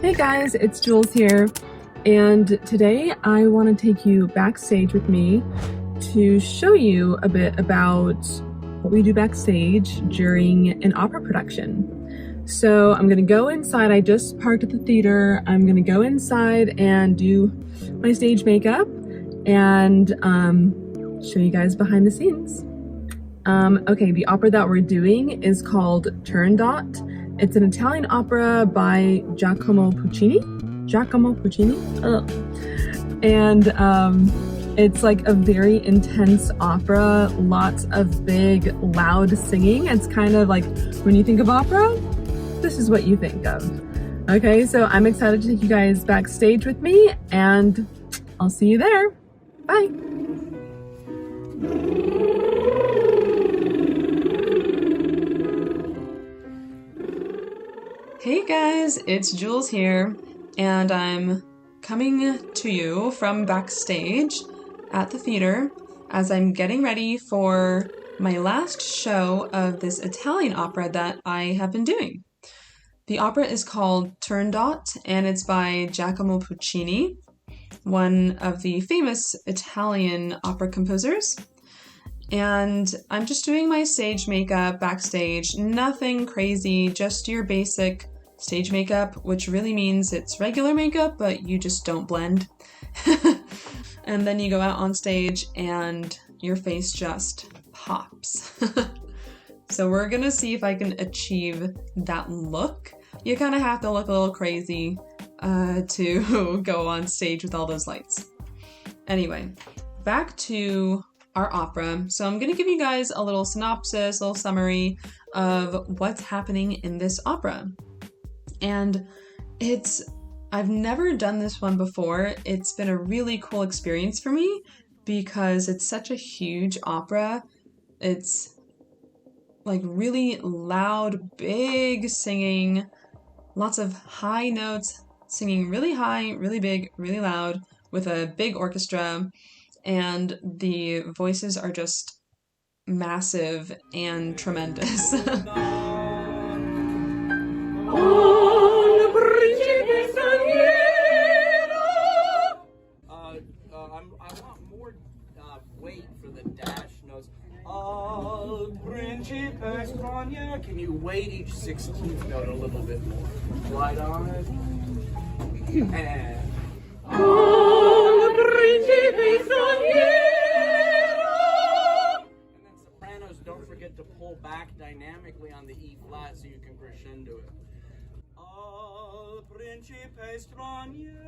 Hey guys, it's Jules here, and today I want to take you backstage with me to show you a bit about what we do backstage during an opera production. So I'm going to go inside. I just parked at the theater. I'm going to go inside and do my stage makeup and show you guys behind the scenes. Okay, the opera that we're doing is called Turandot. It's an Italian opera by Giacomo Puccini. And it's like a very intense opera, lots of big, loud singing. It's kind of like when you think of opera, this is what you think of. Okay, so I'm excited to take you guys backstage with me, and I'll see you there. Bye. Hey guys, it's Jules here, and I'm coming to you from backstage at the theater as I'm getting ready for my last show of this Italian opera that I have been doing. The opera is called Turandot, and it's by Giacomo Puccini, one of the famous Italian opera composers. And I'm just doing my stage makeup backstage, nothing crazy, just your basic stage makeup, which really means it's regular makeup, but you just don't blend. And then you go out on stage and your face just pops. So we're gonna see if I can achieve that look. You kind of have to look a little crazy to go on stage with all those lights. Anyway, back to our opera. So I'm gonna give you guys a little synopsis, a little summary of what's happening in this opera. And I've never done this one before. It's been a really cool experience for me because it's such a huge opera. It's like really loud, big singing, lots of high notes, singing really high, really big, really loud with a big orchestra, and the voices are just massive and tremendous. I want more weight for the dash notes. Al principe straniero. Can you weight each 16th note a little bit more? Slide on it. And Al principe straniero. And then sopranos, don't forget to pull back dynamically on the E flat so you can crescendo it. Al principe straniero.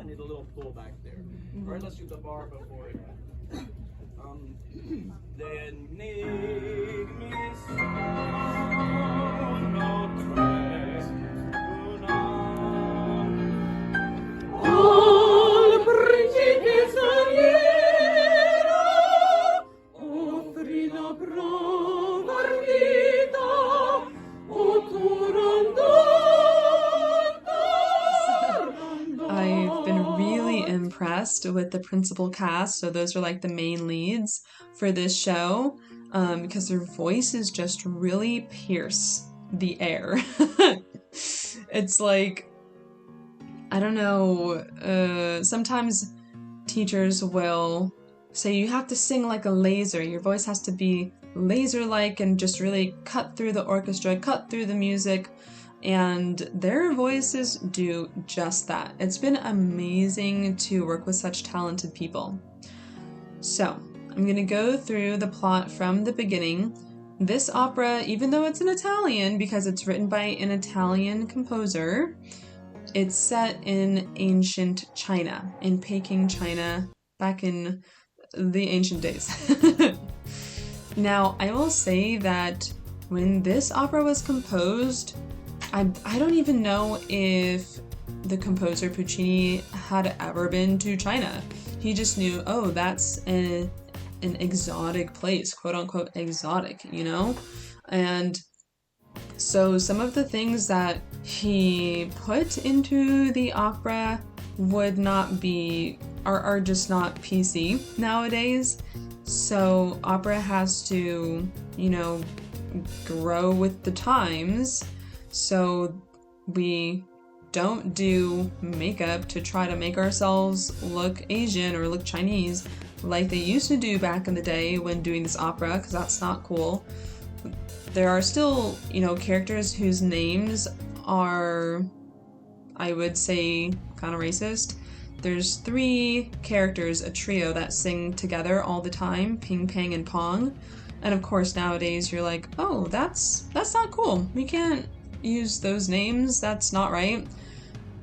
I need a little pull back there. All right, let's do the bar before it. Then enigmis sono tres una. Al principe straniero offri la prova vita o Turandot. I've been really impressed with the principal cast, so those are like the main leads for this show, because their voices just really pierce the air. It's like, I don't know, sometimes teachers will say you have to sing like a laser, your voice has to be laser-like and just really cut through the orchestra, cut through the music, and their voices do just that. It's been amazing to work with such talented people. So, I'm going to go through the plot from the beginning. This opera, even though it's in Italian, because it's written by an Italian composer, it's set in ancient China, in Peking, China, back in the ancient days. Now, I will say that when this opera was composed, I don't even know if the composer Puccini had ever been to China. He just knew, oh, that's an exotic place, quote unquote exotic, you know? And so some of the things that he put into the opera would not be, are just not PC nowadays. So opera has to, you know, grow with the times. So we don't do makeup to try to make ourselves look Asian or look Chinese like they used to do back in the day when doing this opera, because that's not cool. There are still, you know, characters whose names are, I would say, kind of racist. There's 3 characters, a trio, that sing together all the time, Ping, Pang, and Pong. And of course nowadays you're like, oh, that's not cool. We can't use those names, that's not right.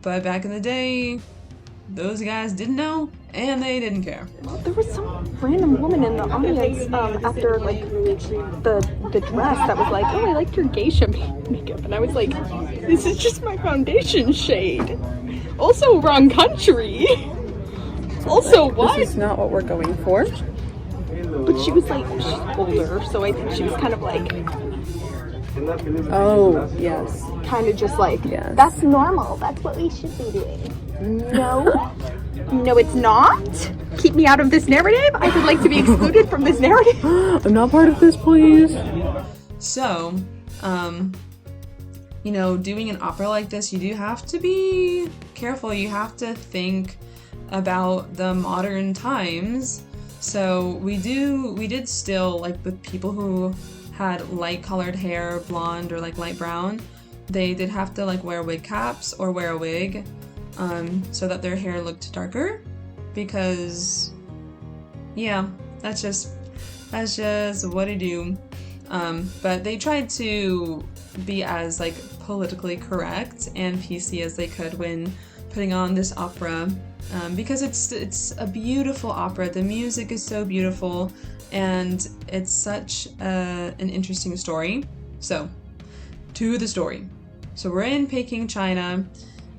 But back in the day, those guys didn't know, and they didn't care. There was some random woman in the audience after like the dress that was like, oh, I liked your geisha makeup, and I was like, this is just my foundation shade. Also wrong country. Also what? This is not what we're going for. But she was like, she's older, so I think she was kind of like, oh yes, kind of just like, yes. That's normal. That's what we should be doing. No. No, it's not. Keep me out of this narrative. I would like to be excluded from this narrative. I'm not part of this, please. So, you know, doing an opera like this, you do have to be careful. You have to think about the modern times. So we did still, like with people who had light colored hair, blonde or like light brown, they did have to like wear wig caps or wear a wig. So that their hair looked darker, because yeah, that's just what I do. But they tried to be as like politically correct and PC as they could when putting on this opera, because it's a beautiful opera. The music is so beautiful, and it's such an interesting story. So, to the story. So we're in Peking, China.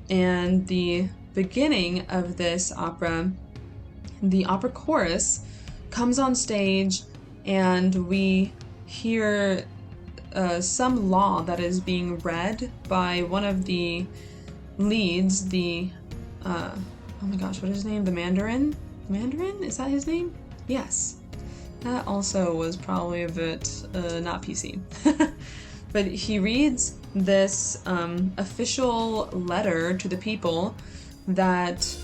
And the beginning of this opera, the opera chorus comes on stage, and we hear some law that is being read by one of the leads, the, oh my gosh, what is his name? The Mandarin? Mandarin? Is that his name? Yes. That also was probably a bit not PC. But he reads this official letter to the people that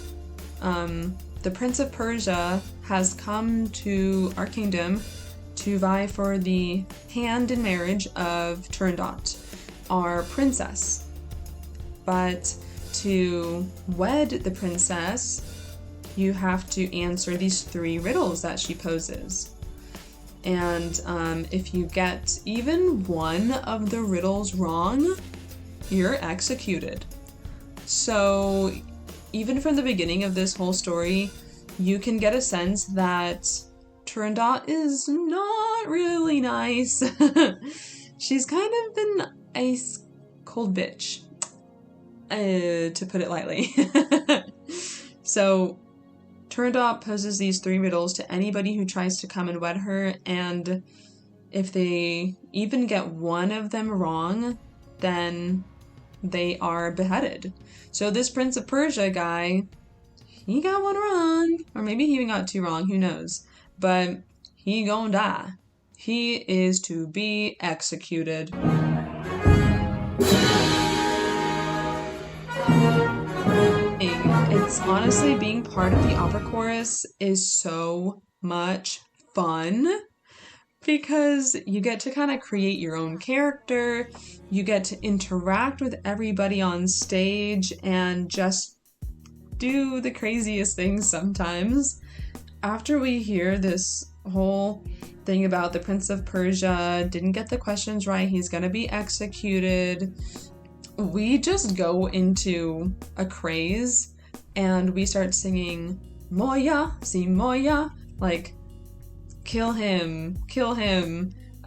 the Prince of Persia has come to our kingdom to vie for the hand in marriage of Turandot, our princess. But to wed the princess, you have to answer these 3 riddles that she poses. And if you get even one of the riddles wrong, you're executed. So even from the beginning of this whole story, you can get a sense that Turandot is not really nice. She's kind of an ice cold bitch, to put it lightly. So Turandot poses these 3 riddles to anybody who tries to come and wed her, and if they even get one of them wrong, then they are beheaded. So this Prince of Persia guy, he got one wrong, or maybe he even got 2 wrong, who knows, but he gonna die. He is to be executed. It's honestly, being part of the opera chorus is so much fun, because you get to kind of create your own character, you get to interact with everybody on stage and just do the craziest things sometimes. After we hear this whole thing about the Prince of Persia didn't get the questions right, he's gonna be executed, we just go into a craze and we start singing Moya, si Moya, like kill him,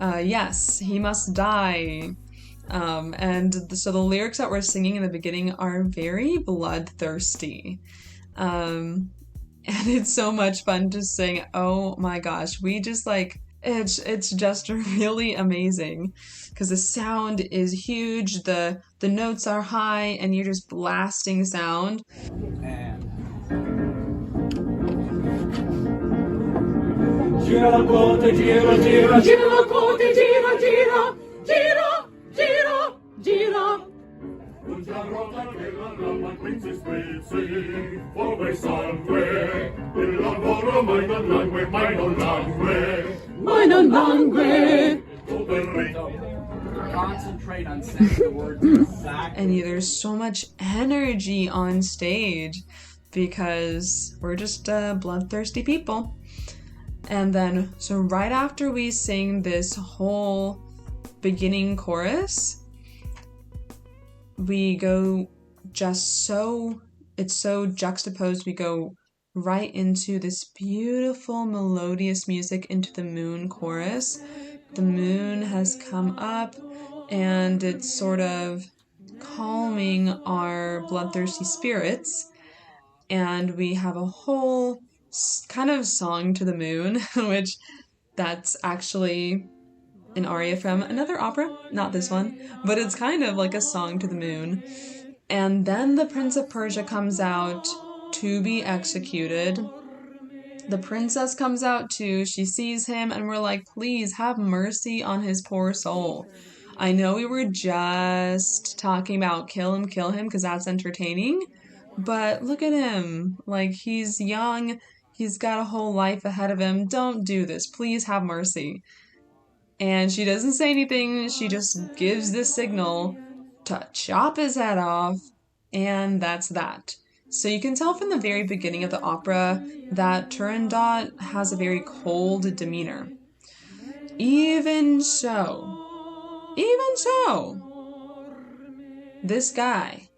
yes, he must die. So the lyrics that we're singing in the beginning are very bloodthirsty. And it's so much fun to sing. Oh my gosh, we just like, it's just really amazing because the sound is huge, the notes are high, and you're just blasting sound. And Gira la corte, gira, gira, gira la corte, gira, gira, gira, gira, gira. Und la rota della lama quinzi sprizzi, ove sangue, il lavoro mai non langue, mai non langue, mai non langue. Concentrate on saying the words exactly. And there's so much energy on stage because we're just bloodthirsty people. And then, so right after we sing this whole beginning chorus, we go it's so juxtaposed, we go right into this beautiful melodious music into the moon chorus. The moon has come up and it's sort of calming our bloodthirsty spirits. And we have a whole kind of song to the moon, which that's actually an aria from another opera, not this one, but it's kind of like a song to the moon. And then the Prince of Persia comes out to be executed. The princess comes out too, she sees him, and we're like, please have mercy on his poor soul. I know we were just talking about kill him, because that's entertaining, but look at him. Like, he's young, he's got a whole life ahead of him. Don't do this, please have mercy. And she doesn't say anything, she just gives this signal to chop his head off, and that's that. So you can tell from the very beginning of the opera that Turandot has a very cold demeanor. Even so, this guy,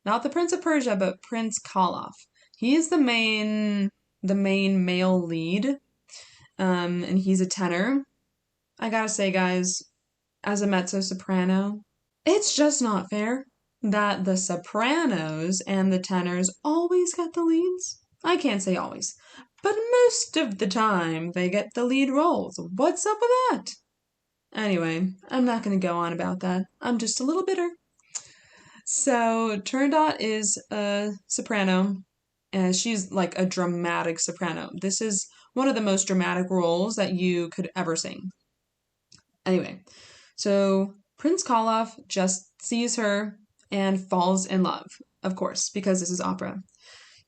not the Prince of Persia, but Prince Calaf, he is the main male lead, and he's a tenor. I gotta say, guys, as a mezzo-soprano, it's just not fair that the sopranos and the tenors always get the leads. I can't say always, but most of the time they get the lead roles. What's up with that? Anyway, I'm not going to go on about that. I'm just a little bitter. So, Turandot is a soprano, and she's like a dramatic soprano. This is one of the most dramatic roles that you could ever sing. Anyway, so Prince Calaf just sees her and falls in love, of course, because this is opera.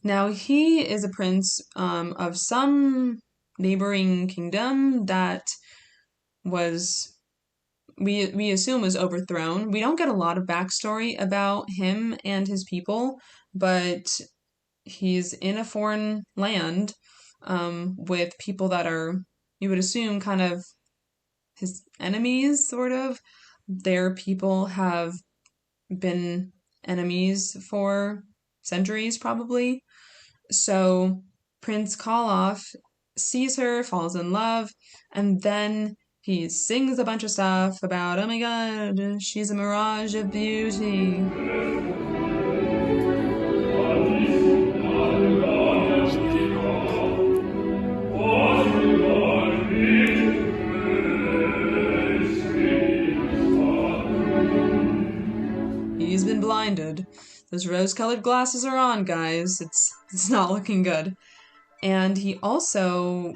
Now, he is a prince of some neighboring kingdom that we assume was overthrown. We don't get a lot of backstory about him and his people, but he's in a foreign land with people that are, you would assume, kind of his enemies, sort of. Their people have been enemies for centuries, probably. So Prince Calaf sees her, falls in love, and then he sings a bunch of stuff about, oh my god, she's a mirage of beauty. He's been blinded. Those rose-colored glasses are on, guys. It's not looking good. And he also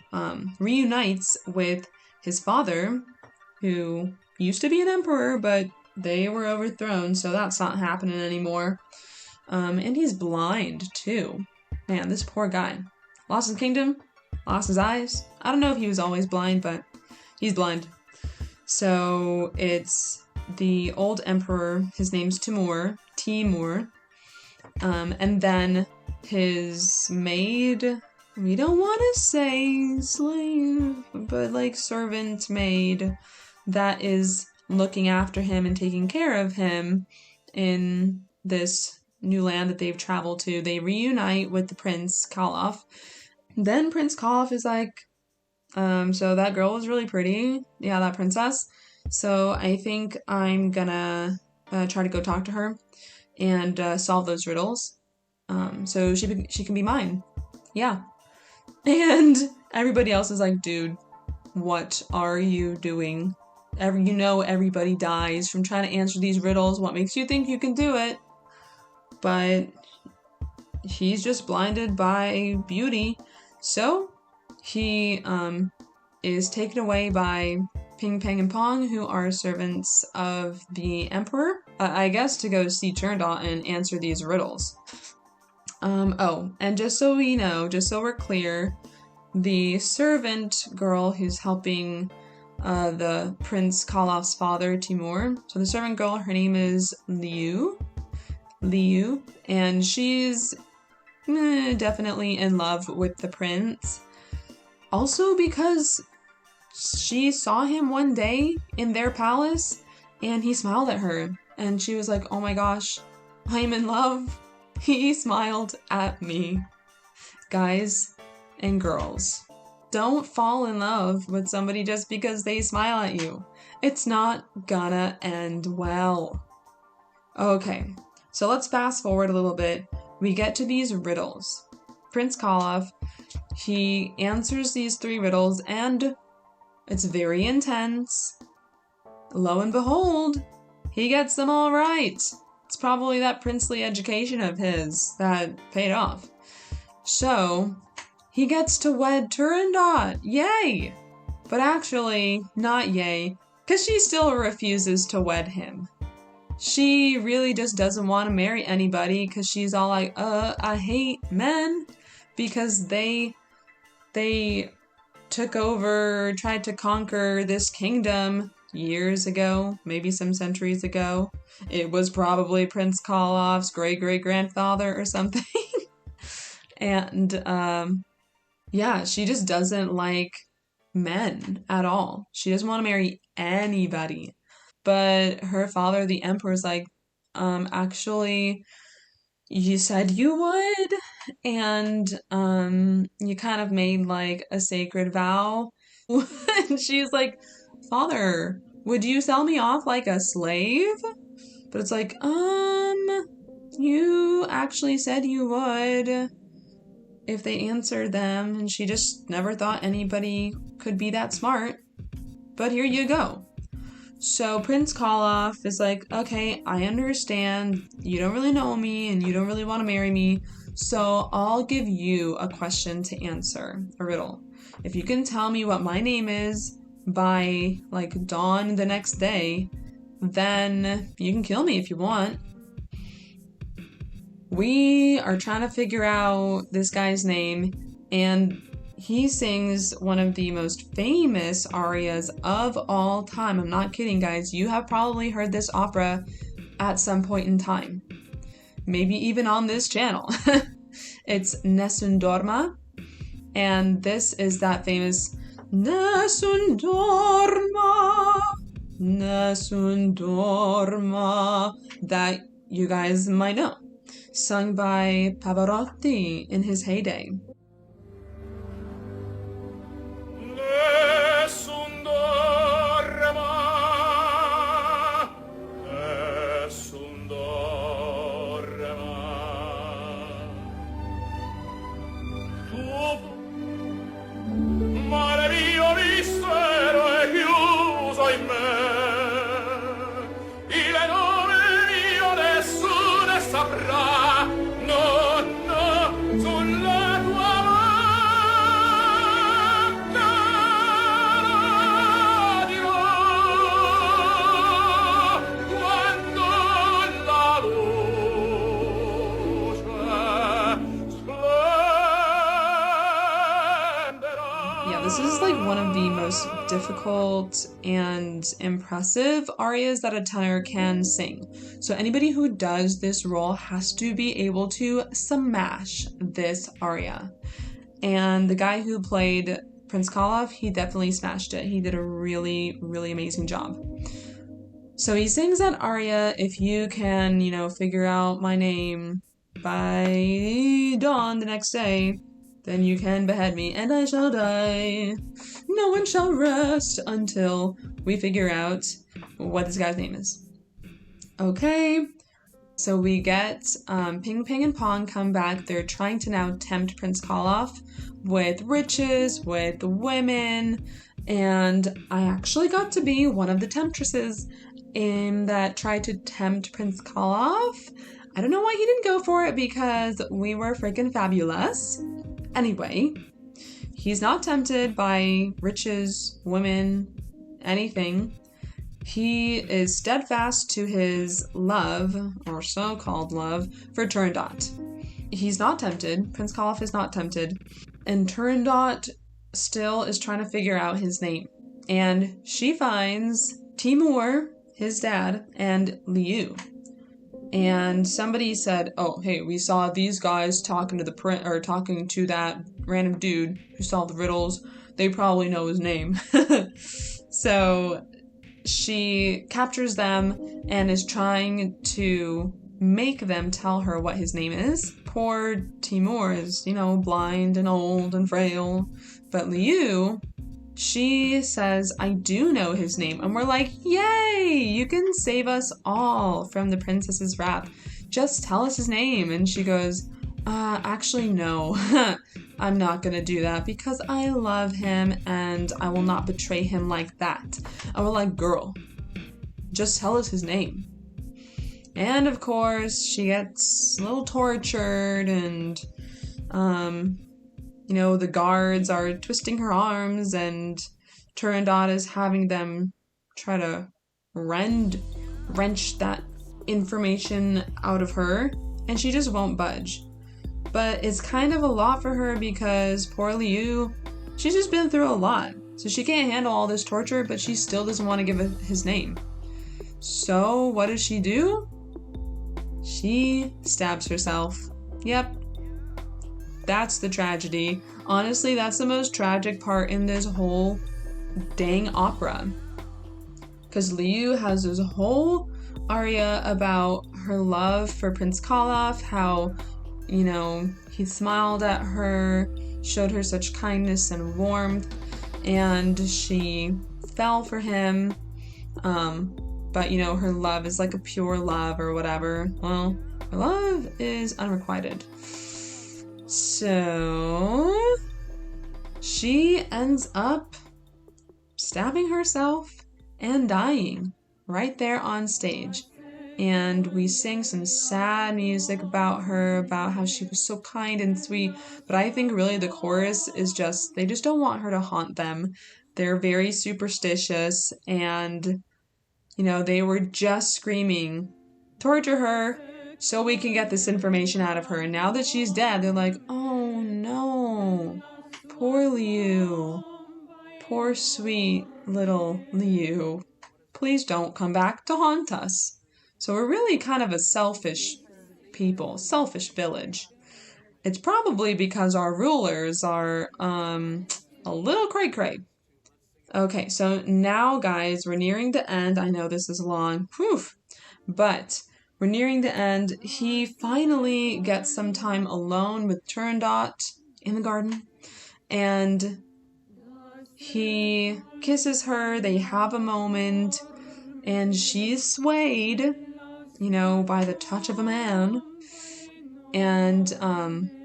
reunites with his father, who used to be an emperor, but they were overthrown, so that's not happening anymore. And he's blind, too. Man, this poor guy. Lost his kingdom, lost his eyes. I don't know if he was always blind, but he's blind. So it's the old emperor, his name's Timur, and then his maid, we don't want to say slave, but like servant maid, that is looking after him and taking care of him in this new land that they've traveled to. They reunite with the Prince Calaf. Then Prince Calaf is like, so that girl was really pretty. Yeah, that princess. So I think I'm gonna try to go talk to her and solve those riddles. So she can be mine. Yeah. And everybody else is like, dude, what are you doing? Everybody dies from trying to answer these riddles. What makes you think you can do it? But he's just blinded by beauty. So he is taken away by Ping, Pang, and Pong, who are servants of the Emperor, I guess to go see Turandot and answer these riddles. Oh, and just so we know, just so we're clear, the servant girl who's helping the Prince Calaf's father, Timur, so the servant girl, her name is Liu, and she's definitely in love with the prince. Also because she saw him one day in their palace and he smiled at her and she was like, oh my gosh, I'm in love. He smiled at me. Guys and girls, don't fall in love with somebody just because they smile at you. It's not gonna end well. Okay, so let's fast forward a little bit. We get to these riddles. Prince Calaf, he answers these 3 riddles and it's very intense. Lo and behold, he gets them all right. It's probably that princely education of his that paid off. So, he gets to wed Turandot. Yay! But actually, not yay, because she still refuses to wed him. She really just doesn't want to marry anybody because she's all like, I hate men because they took over, tried to conquer this kingdom years ago, maybe some centuries ago. It was probably Prince Calaf's great-great-grandfather or something. And, yeah, she just doesn't like men at all. She doesn't want to marry anybody. But her father, the emperor's like, actually, you said you would, and you kind of made like a sacred vow. And she's like, Father, would you sell me off like a slave? But it's like, you actually said you would if they answered them, and she just never thought anybody could be that smart. But here you go. So Prince Calaf is like, okay, I understand, you don't really know me and you don't really want to marry me, so I'll give you a question to answer, a riddle. If you can tell me what my name is by like dawn the next day, then you can kill me if you want. We are trying to figure out this guy's name, and he sings one of the most famous arias of all time. I'm not kidding, guys. You have probably heard this opera at some point in time. Maybe even on this channel. It's Nessun Dorma. And this is that famous Nessun Dorma, Nessun Dorma that you guys might know. Sung by Pavarotti in his heyday. Nessun dorma, nessun dorma. Tu, mare mio mistero è chiuso in me, il nome mio nessuno saprà, no, no, sulla tua This is like one of the most difficult and impressive arias that a tenor can sing. So anybody who does this role has to be able to smash this aria. And the guy who played Prince Calaf, he definitely smashed it. He did a really, really amazing job. So he sings that aria, if you can, figure out my name by dawn the next day, then you can behead me, and I shall die. No one shall rest until we figure out what this guy's name is. Okay, so we get Ping, Pang, and Pong come back. They're trying to now tempt Prince Calaf with riches, with women, and I actually got to be one of the temptresses that tried to tempt Prince Calaf. I don't know why he didn't go for it, because we were freaking fabulous. Anyway, He's not tempted by riches, women, anything. He is steadfast to his love, or so-called love, for Turandot. He's not tempted. Prince Calaf is not tempted. And Turandot still is trying to figure out his name. And she finds Timur, his dad, and Liu. And somebody said, oh, hey, we saw these guys talking to talking to that random dude who solved the riddles. They probably know his name. So she captures them and is trying to make them tell her what his name is. Poor Timur is, blind and old and frail. But Liu, she says, I do know his name. And we're like, yay, you can save us all from the princess's wrath. Just tell us his name. And she goes, actually, no, I'm not gonna do that because I love him and I will not betray him like that. I will like, girl, just tell us his name. And of course, she gets a little tortured and, the guards are twisting her arms and Turandot is having them try to wrench that information out of her, and she just won't budge. But it's kind of a lot for her because poor Liu, she's just been through a lot. So she can't handle all this torture, but she still doesn't want to give his name. So what does she do? She stabs herself. Yep. That's the tragedy. Honestly, that's the most tragic part in this whole dang opera. Because Liu has this whole aria about her love for Prince Calaf, how, he smiled at her, showed her such kindness and warmth, and she fell for him. But, her love is like a pure love or whatever. Well, her love is unrequited. So she ends up stabbing herself and dying right there on stage. And we sing some sad music about her, about how she was so kind and sweet. But I think really the chorus is they just don't want her to haunt them. They're very superstitious and, they were just screaming, torture her so we can get this information out of her. And now that she's dead, they're like, oh no, poor Liu. Poor sweet little Liu. Please don't come back to haunt us. So we're really kind of a selfish people, selfish village. It's probably because our rulers are a little cray-cray. Okay, so now guys, we're nearing the end. I know this is long, but we're nearing the end. He finally gets some time alone with Turandot in the garden, and he kisses her. They have a moment, and she's swayed, by the touch of a man. And,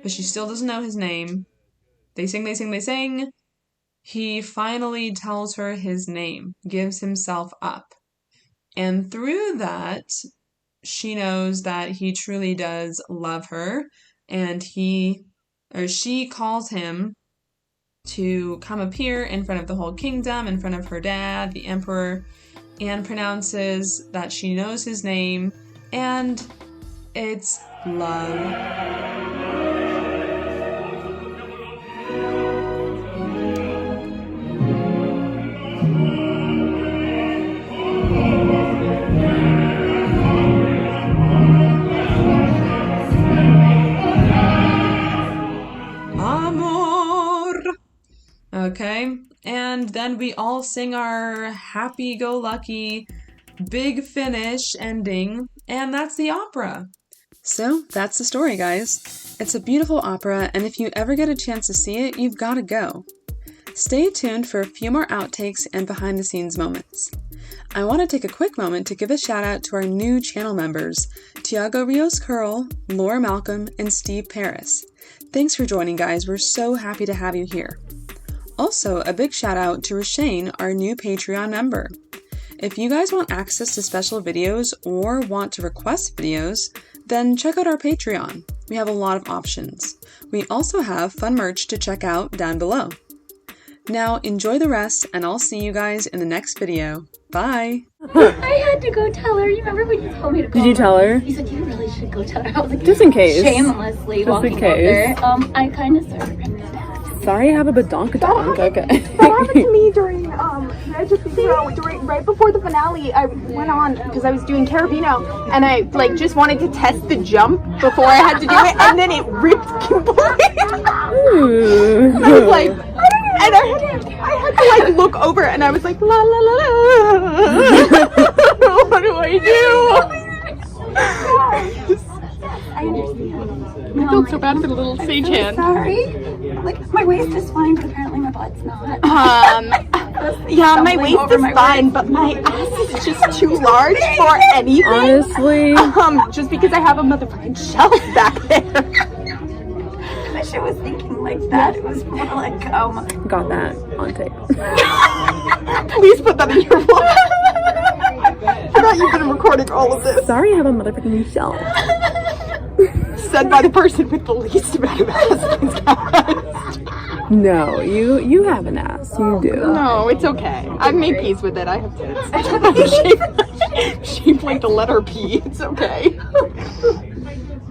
but she still doesn't know his name. They sing. He finally tells her his name, gives himself up. And through that, she knows that he truly does love her, and she calls him to come appear in front of the whole kingdom, in front of her dad, the emperor, and pronounces that she knows his name, and it's love. Okay, and then we all sing our happy-go-lucky big finish ending, and that's the opera. So that's the story, guys. It's a beautiful opera, and if you ever get a chance to see it, you've got to go. Stay tuned for a few more outtakes and behind-the-scenes moments. I want to take a quick moment to give a shout-out to our new channel members, Tiago Rios-Curl, Laura Malcolm, and Steve Paris. Thanks for joining, guys. We're so happy to have you here. Also, a big shout out to Rashane, our new Patreon member. If you guys want access to special videos or want to request videos, then check out our Patreon. We have a lot of options. We also have fun merch to check out down below. Now enjoy the rest, and I'll see you guys in the next video. Bye! I had to go tell her. You remember when you told me to go? Did you tell her? You said you really should go tell her. I was like, Just in case. shamelessly Just in walking case. over. I kind of started. Sorry, I have a badonkadonk. Okay. That happened to me during right before the finale. I went on because I was doing Carabino, and I like just wanted to test the jump before I had to do it, and then it ripped completely. And I was like, and I had to like look over, and I was like, la la la la. What do I do? I understand. I felt so bad for the little sage hand. Sorry. Like, my waist is fine, but apparently my butt's not. Yeah, my waist is fine, but my ass is just too large for anything. Honestly. Just because I have a motherfucking shelf back there. I wish I was thinking like that. It was more like, Got that on tape. Please put that in your vlog. I thought you've been recording all of this. Sorry, I have a motherfucking shelf. Said by the person with the least amount of ass. No, you have an ass. You do. No, it's okay. I've made peace with it. I have tits. Shaped like the letter P. It's okay.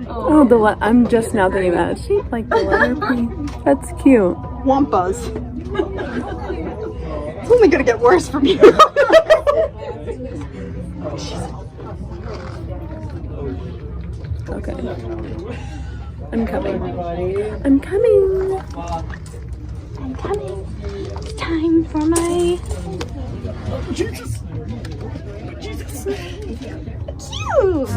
Oh, I'm just now thinking that. It's shaped like the letter P. That's cute. Wampas. It's only gonna get worse from you. Okay. I'm coming. I'm coming. I'm coming. It's time for my... Jesus! Jesus! Cute!